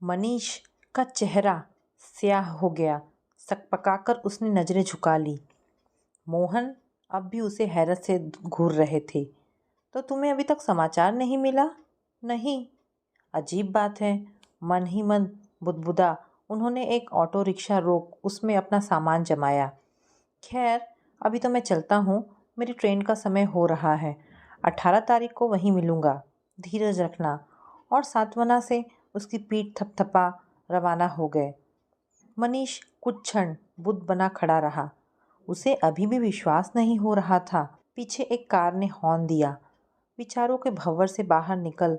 मनीष का चेहरा स्याह हो गया। सकपकाकर उसने नजरें झुका ली। मोहन अब भी उसे हैरत से घूर रहे थे। तो तुम्हें अभी तक समाचार नहीं मिला? नहीं। अजीब बात है, मन ही मन बुदबुदा। उन्होंने एक ऑटो रिक्शा रोक उसमें अपना सामान जमाया। खैर, अभी तो मैं चलता हूँ, मेरी ट्रेन का समय हो रहा है। 18 तारीख को वहीं मिलूँगा, धीरज रखना। और सांत्वना से उसकी पीठ थपथपा रवाना हो गए। मनीष कुछ क्षण बुद्ध बना खड़ा रहा। उसे अभी भी विश्वास नहीं हो रहा था। पीछे एक कार ने हॉर्न दिया। विचारों के भंवर से बाहर निकल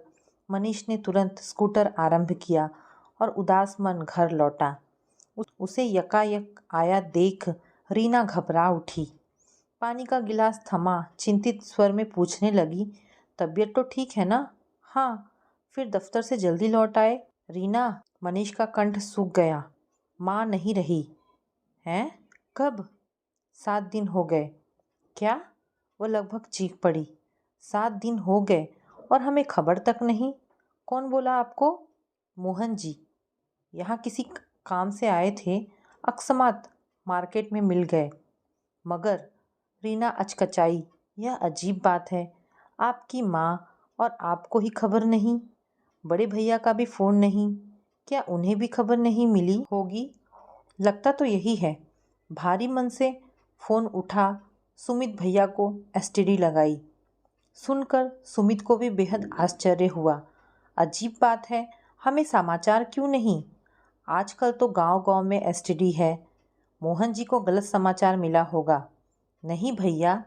मनीष ने तुरंत स्कूटर आरंभ किया और उदास मन घर लौटा। उसे यकायक आया देख रीना घबरा उठी। पानी का गिलास थमा चिंतित स्वर में पूछने लगी, तबीयत तो ठीक है ना? हाँ। फिर दफ्तर से जल्दी लौट आए? रीना, मनीष का कंठ सूख गया। माँ नहीं रही। हैं? कब? 7 दिन हो गए। क्या? वो लगभग चीख पड़ी। 7 दिन हो गए और हमें खबर तक नहीं। कौन बोला आपको? मोहन जी। यहाँ किसी काम से आए थे, अकस्मात मार्केट में मिल गए। मगर रीना अचकचाई। यह अजीब बात है, आपकी माँ और आपको ही खबर नहीं, बड़े भैया का भी फ़ोन नहीं। क्या उन्हें भी खबर नहीं मिली होगी? लगता तो यही है। भारी मन से फ़ोन उठा, सुमित भैया को एसटीडी लगाई। सुनकर सुमित को भी बेहद आश्चर्य हुआ। अजीब बात है, हमें समाचार क्यों नहीं? आजकल तो गांव-गांव में एसटीडी है। मोहन जी को गलत समाचार मिला होगा। नहीं भैया,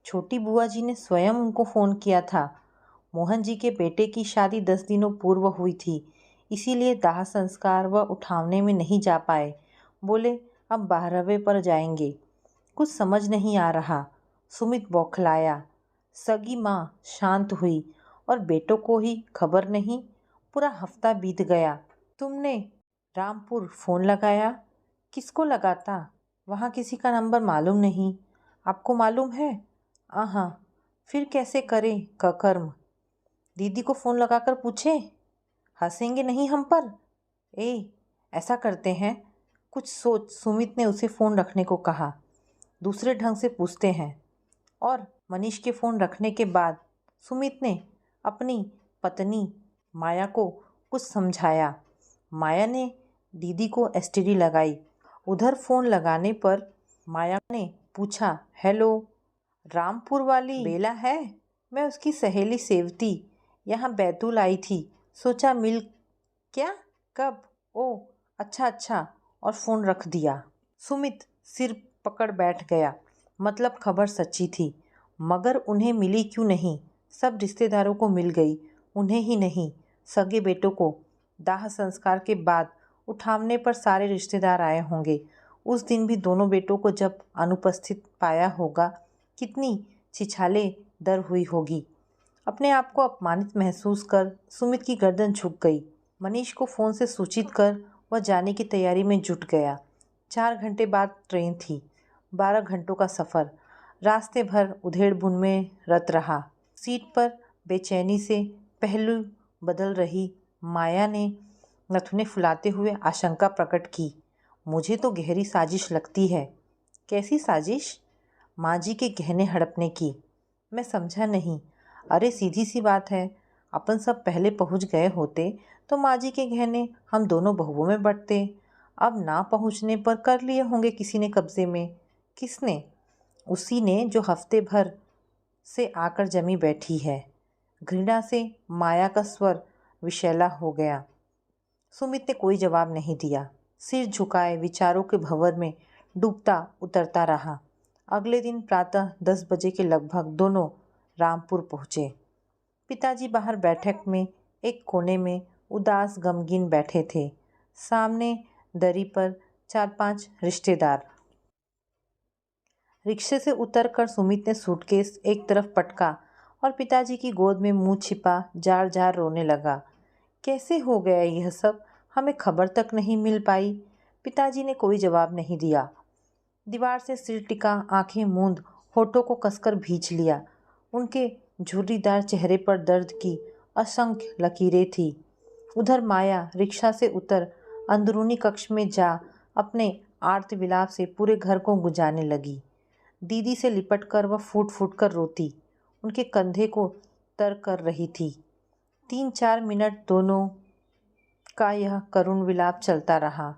छोटी बुआ जी ने स्वयं उनको फ़ोन किया था। मोहन जी के बेटे की शादी 10 दिनों पूर्व हुई थी, इसीलिए दाह संस्कार व उठावने में नहीं जा पाए। बोले अब 12वें पर जाएंगे। कुछ समझ नहीं आ रहा। सुमित बौखलाया। सगी माँ शांत हुई और बेटों को ही खबर नहीं। पूरा हफ्ता बीत गया। तुमने रामपुर फ़ोन लगाया? किसको लगाता? वहाँ किसी का नंबर मालूम नहीं। आपको मालूम है? हाँ। फिर कैसे करें ककर्म? दीदी को फ़ोन लगाकर पूछे? हंसेंगे नहीं हम पर? ऐसा करते हैं, कुछ सोच। सुमित ने उसे फ़ोन रखने को कहा। दूसरे ढंग से पूछते हैं। और मनीष के फ़ोन रखने के बाद सुमित ने अपनी पत्नी माया को कुछ समझाया। माया ने दीदी को एसटीडी लगाई। उधर फ़ोन लगाने पर माया ने पूछा, हेलो, रामपुर वाली बेला है? मैं उसकी सहेली सेवती यहाँ बैतूल आई थी, सोचा मिल। क्या? कब? ओ, अच्छा। और फ़ोन रख दिया। सुमित सिर पकड़ बैठ गया। मतलब खबर सच्ची थी, मगर उन्हें मिली क्यों नहीं? सब रिश्तेदारों को मिल गई, उन्हें ही नहीं। सगे बेटों को दाह संस्कार के बाद उठावने पर सारे रिश्तेदार आए होंगे। उस दिन भी दोनों बेटों को जब अनुपस्थित पाया होगा, कितनी छिछाले दर हुई होगी। अपने आप को अपमानित महसूस कर सुमित की गर्दन झुक गई। मनीष को फ़ोन से सूचित कर वह जाने की तैयारी में जुट गया। 4 घंटे बाद ट्रेन थी। 12 घंटों का सफ़र। रास्ते भर उधेड़-बुन में रत रहा। सीट पर बेचैनी से पहलू बदल रही माया ने नथुने फुलाते हुए आशंका प्रकट की। मुझे तो गहरी साजिश लगती है। कैसी साजिश? माँ जी के गहने हड़पने की। मैं समझा नहीं। अरे सीधी सी बात है, अपन सब पहले पहुँच गए होते तो माँ जी के गहने हम दोनों बहुओं में बंटते। अब ना पहुँचने पर कर लिए होंगे किसी ने कब्जे में। किसने? उसी ने जो हफ्ते भर से आकर जमी बैठी है। घृणा से माया का स्वर विषैला हो गया। सुमित ने कोई जवाब नहीं दिया। सिर झुकाए विचारों के भंवर में डूबता उतरता रहा। अगले दिन प्रातः 10 बजे के लगभग दोनों रामपुर पहुँचे। पिताजी बाहर बैठक में एक कोने में उदास गमगीन बैठे थे। सामने दरी पर 4-5 रिश्तेदार। रिक्शे से उतरकर सुमित ने सूटकेस एक तरफ पटका और पिताजी की गोद में मुंह छिपा जार जार रोने लगा। कैसे हो गया यह सब? हमें खबर तक नहीं मिल पाई। पिताजी ने कोई जवाब नहीं दिया। दीवार से सिर टिका, आंखें मूंद, होठों को कसकर भींच लिया। उनके झुर्रीदार चेहरे पर दर्द की असंख्य लकीरें थी। उधर माया रिक्शा से उतर अंदरूनी कक्ष में जा अपने आर्त विलाप से पूरे घर को गुंजाने लगी। दीदी से लिपट कर वह फूट फूट कर रोती उनके कंधे को तर कर रही थी। 3-4 मिनट दोनों का यह करुण विलाप चलता रहा।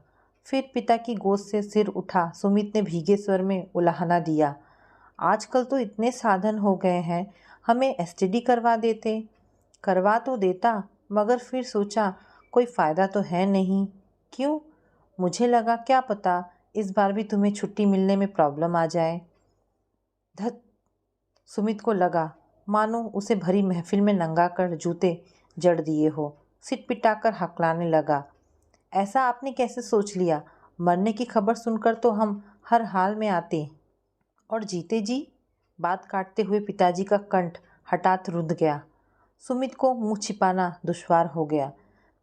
फिर पिता की गोद से सिर उठा सुमित ने भीगे स्वर में उलाहना दिया, आजकल तो इतने साधन हो गए हैं, हमें एसटीडी करवा देते। करवा तो देता, मगर फिर सोचा कोई फ़ायदा तो है नहीं। क्यों? मुझे लगा क्या पता इस बार भी तुम्हें छुट्टी मिलने में प्रॉब्लम आ जाए। धत! सुमित को लगा मानो उसे भरी महफिल में नंगा कर जूते जड़ दिए हो। सिटपिटाकर हकलाने लगा, ऐसा आपने कैसे सोच लिया? मरने की खबर सुनकर तो हम हर हाल में आते। और जीते जी? बात काटते हुए पिताजी का कंठ हठात रुंध गया। सुमित को मुंह छिपाना दुश्वार हो गया।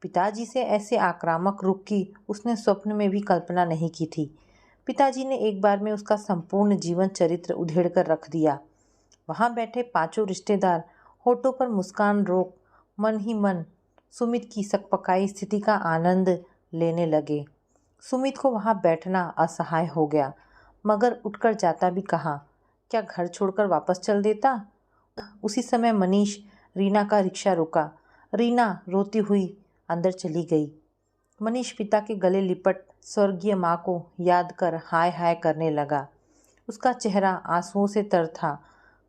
पिताजी से ऐसे आक्रामक रुख की उसने स्वप्न में भी कल्पना नहीं की थी। पिताजी ने एक बार में उसका संपूर्ण जीवन चरित्र उधेड़ कर रख दिया। वहाँ बैठे पांचों रिश्तेदार होठों पर मुस्कान रोक मन ही मन सुमित की सकपकाई स्थिति का आनंद लेने लगे। सुमित को वहाँ बैठना असहाय हो गया, मगर उठकर जाता भी कहाँ? क्या घर छोड़कर वापस चल देता? उसी समय मनीष रीना का रिक्शा रुका। रीना रोती हुई अंदर चली गई। मनीष पिता के गले लिपट स्वर्गीय माँ को याद कर हाय हाय करने लगा। उसका चेहरा आंसुओं से तर था,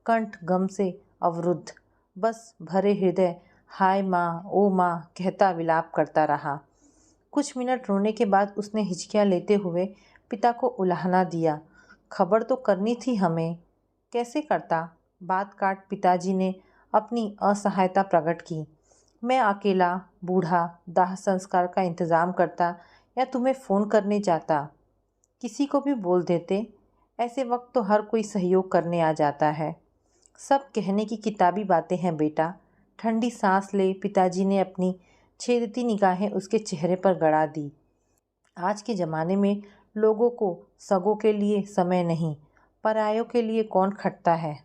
कंठ गम से अवरुद्ध, बस भरे हृदय हाय माँ ओ माँ कहता विलाप करता रहा। कुछ मिनट रोने के बाद उसने हिचकियाँ लेते हुए पिता को उलाहना दिया, खबर तो करनी थी हमें। कैसे करता? बात काट पिताजी ने अपनी असहायता प्रकट की। मैं अकेला बूढ़ा दाह संस्कार का इंतज़ाम करता या तुम्हें फ़ोन करने जाता। किसी को भी बोल देते। ऐसे वक्त तो हर कोई सहयोग करने आ जाता है। सब कहने की किताबी बातें हैं बेटा। ठंडी सांस ले पिताजी ने अपनी छेदती निगाहें उसके चेहरे पर गड़ा दी। आज के ज़माने में लोगों को सगों के लिए समय नहीं, परायों के लिए कौन खटता है।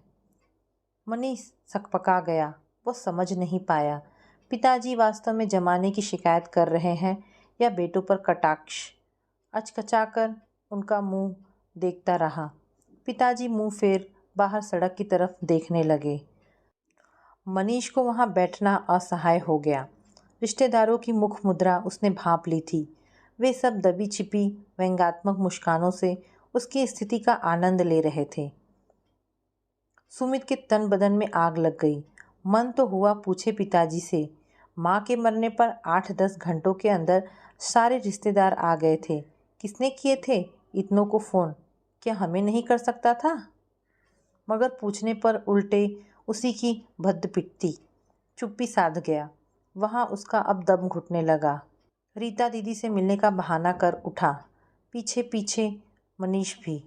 मनीष सकपका गया। वो समझ नहीं पाया पिताजी वास्तव में जमाने की शिकायत कर रहे हैं या बेटों पर कटाक्ष। अचकचाकर उनका मुंह देखता रहा। पिताजी मुंह फेर बाहर सड़क की तरफ देखने लगे। मनीष को वहाँ बैठना असहाय हो गया। रिश्तेदारों की मुख मुद्रा उसने भांप ली थी। वे सब दबी छिपी व्यंग्यात्मक मुस्कानों से उसकी स्थिति का आनंद ले रहे थे। सुमित के तन बदन में आग लग गई। मन तो हुआ पूछे पिताजी से। माँ के मरने पर 8-10 घंटों के अंदर सारे रिश्तेदार आ गए थे। किसने किए थे इतनों को फ़ोन? क्या हमें नहीं कर सकता था? मगर पूछने पर उल्टे उसी की भद्द पिटती। चुप्पी साध गया। वहाँ उसका अब दम घुटने लगा। रीता दीदी से मिलने का बहाना कर उठा। पीछे पीछे मनीष भी।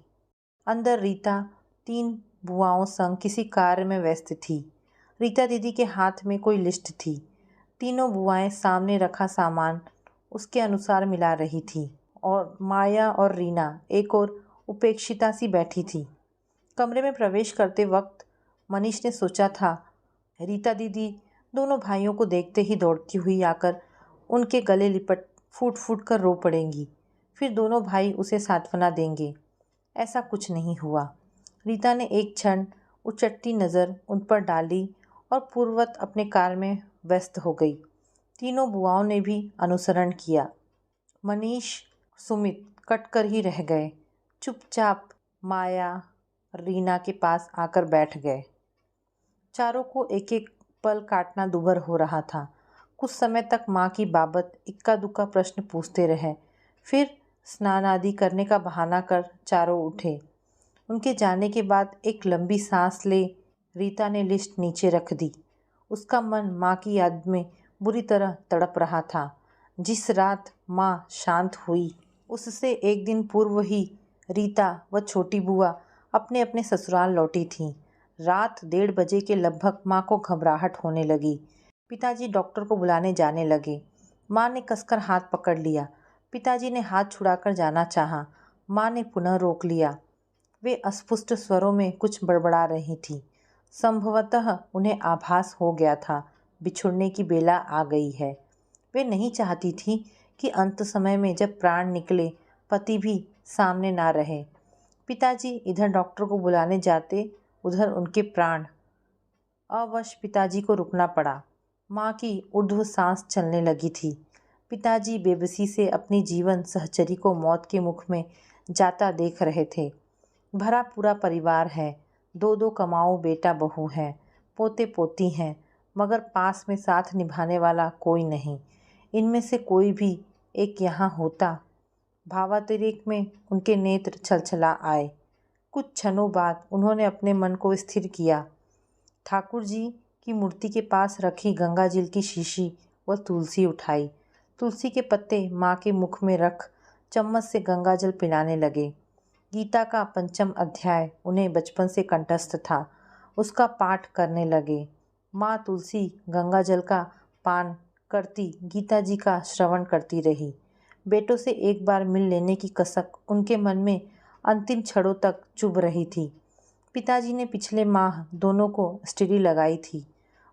अंदर रीता 3 बुआओं संग किसी कार्य में व्यस्त थी। रीता दीदी के हाथ में कोई लिस्ट थी। तीनों बुआएं सामने रखा सामान उसके अनुसार मिला रही थी और माया और रीना एक और उपेक्षिता सी बैठी थी। कमरे में प्रवेश करते वक्त मनीष ने सोचा था रीता दीदी दोनों भाइयों को देखते ही दौड़ती हुई आकर उनके गले लिपट फूट फूट कर रो पड़ेंगी। फिर दोनों भाई उसे सांत्वना देंगे। ऐसा कुछ नहीं हुआ। रीता ने एक क्षण उचटती नज़र उन पर डाली और पूर्ववत अपने कार्य में व्यस्त हो गई। तीनों बुआओं ने भी अनुसरण किया। मनीष सुमित कटकर ही रह गए। चुपचाप माया रीना के पास आकर बैठ गए। चारों को एक एक पल काटना दुभर हो रहा था। कुछ समय तक माँ की बाबत इक्का दुक्का प्रश्न पूछते रहे। फिर स्नान आदि करने का बहाना कर चारों उठे। उनके जाने के बाद एक लंबी सांस ले रीता ने लिस्ट नीचे रख दी। उसका मन माँ की याद में बुरी तरह तड़प रहा था। जिस रात माँ शांत हुई उससे एक दिन पूर्व ही रीता व छोटी बुआ अपने अपने ससुराल लौटी थीं। रात 1:30 बजे के लगभग माँ को घबराहट होने लगी। पिताजी डॉक्टर को बुलाने जाने लगे। माँ ने कसकर हाथ पकड़ लिया। पिताजी ने हाथ छुड़ाकर जाना चाहा। माँ ने पुनः रोक लिया। वे अस्फुट स्वरों में कुछ बड़बड़ा रही थी। संभवतः उन्हें आभास हो गया था बिछुड़ने की बेला आ गई है। वे नहीं चाहती थी कि अंत समय में जब प्राण निकले पति भी सामने ना रहे। पिताजी इधर डॉक्टर को बुलाने जाते, उधर उनके प्राण। अवश पिताजी को रुकना पड़ा। माँ की ऊर्ध्व सांस चलने लगी थी। पिताजी बेबसी से अपनी जीवन सहचरी को मौत के मुख में जाता देख रहे थे। भरा पूरा परिवार है, दो दो कमाऊ बेटा बहू हैं, पोते पोती हैं, मगर पास में साथ निभाने वाला कोई नहीं। इनमें से कोई भी एक यहाँ होता। भावातिरेक में उनके नेत्र छलछला आए। कुछ क्षणों बाद उन्होंने अपने मन को स्थिर किया। ठाकुर जी की मूर्ति के पास रखी गंगाजल की शीशी व तुलसी उठाई। तुलसी के पत्ते माँ के मुख में रख चम्मच से गंगाजल पिलाने लगे। गीता का 5वां अध्याय उन्हें बचपन से कंठस्थ था, उसका पाठ करने लगे। माँ तुलसी गंगाजल का पान करती गीता जी का श्रवण करती रही। बेटों से एक बार मिल लेने की कसक उनके मन में अंतिम क्षणों तक चुभ रही थी। पिताजी ने पिछले माह दोनों को एसटीडी लगाई थी,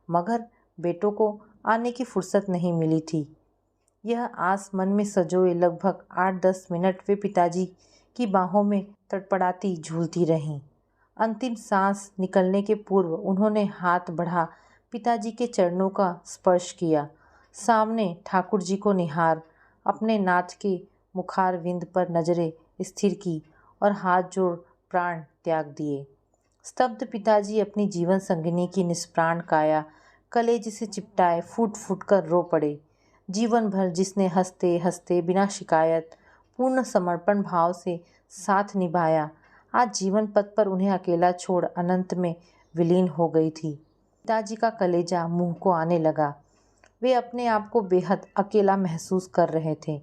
मगर बेटों को आने की फुर्सत नहीं मिली थी। यह आस मन में सजोए लगभग 8-10 मिनट वे पिताजी की बाहों में तड़पड़ाती झूलती रहीं। अंतिम सांस निकलने के पूर्व उन्होंने हाथ बढ़ा पिताजी के चरणों का स्पर्श किया। सामने ठाकुर जी को निहार अपने नाथ के मुखारविंद पर नजरें स्थिर की और हाथ जोड़ प्राण त्याग दिए। स्तब्ध पिताजी अपनी जीवन संगिनी की निष्प्राण काया कलेजे से चिपटाए फूट फूट कर रो पड़े। जीवन भर जिसने हंसते हंसते बिना शिकायत पूर्ण समर्पण भाव से साथ निभाया, आज जीवन पथ पर उन्हें अकेला छोड़ अनंत में विलीन हो गई थी। पिताजी का कलेजा मुंह को आने लगा। वे अपने आप को बेहद अकेला महसूस कर रहे थे।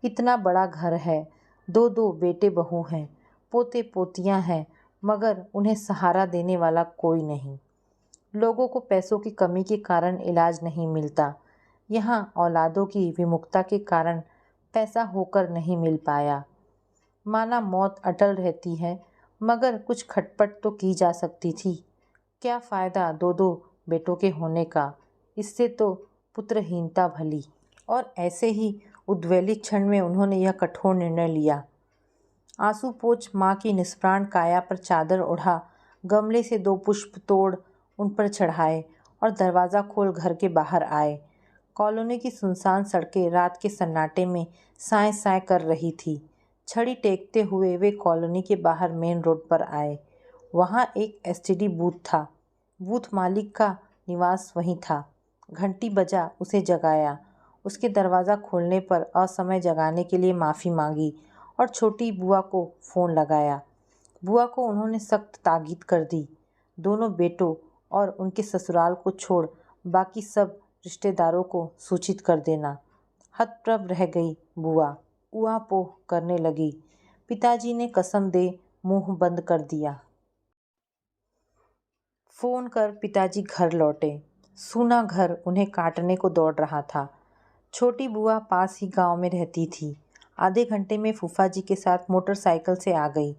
इतना बड़ा घर है, दो दो बेटे बहू हैं, पोते पोतियां हैं, मगर उन्हें सहारा देने वाला कोई नहीं। लोगों को पैसों की कमी के कारण इलाज नहीं मिलता। यहाँ औलादों की विमुखता के कारण पैसा होकर नहीं मिल पाया। माना मौत अटल रहती है, मगर कुछ खटपट तो की जा सकती थी। क्या फ़ायदा दो दो बेटों के होने का, इससे तो पुत्रहीनता भली। और ऐसे ही उद्वेलित क्षण में उन्होंने यह कठोर निर्णय लिया। आंसू पोंछ माँ की निष्प्राण काया पर चादर ओढ़ा, गमले से 2 पुष्प तोड़ उन पर चढ़ाए और दरवाज़ा खोल घर के बाहर आए। कॉलोनी की सुनसान सड़कें रात के सन्नाटे में साएं साएं कर रही थी। छड़ी टेकते हुए वे कॉलोनी के बाहर मेन रोड पर आए। वहाँ एक एसटीडी बूथ था। बूथ मालिक का निवास वहीं था। घंटी बजा, उसे जगाया। उसके दरवाज़ा खोलने पर असमय जगाने के लिए माफ़ी मांगी और छोटी बुआ को फ़ोन लगाया। बुआ को उन्होंने सख्त ताकीद कर दी, दोनों बेटों और उनके ससुराल को छोड़ बाकी सब रिश्तेदारों को सूचित कर देना। हतप्रभ रह गई बुआ, ऊहापोह करने लगी। पिताजी ने कसम दे मुंह बंद कर दिया। फ़ोन कर पिताजी घर लौटे। सूना घर उन्हें काटने को दौड़ रहा था। छोटी बुआ पास ही गांव में रहती थी। आधे घंटे में फूफा जी के साथ मोटरसाइकिल से आ गई।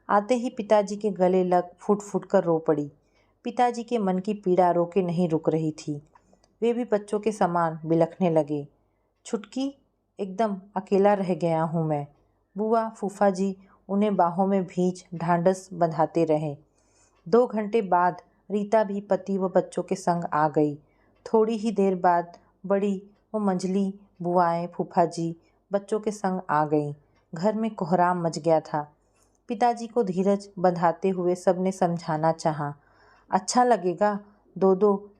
आते ही पिताजी के गले लग फूट फूट कर रो पड़ी। पिताजी के मन की पीड़ा रोके नहीं रुक रही थी। वे भी बच्चों के समान बिलखने लगे। छुटकी, एकदम अकेला रह गया हूँ मैं। बुआ फूफा जी उन्हें बाहों में भींच ढांढस बंधाते रहे। 2 घंटे बाद रीता भी पति व बच्चों के संग आ गई। थोड़ी ही देर बाद बड़ी व मंझली बुआएं फूफा जी बच्चों के संग आ गईं। घर में कोहराम मच गया था। पिताजी को धीरज बंधाते हुए सबने समझाना चाहा। अच्छा लगेगा, दो दो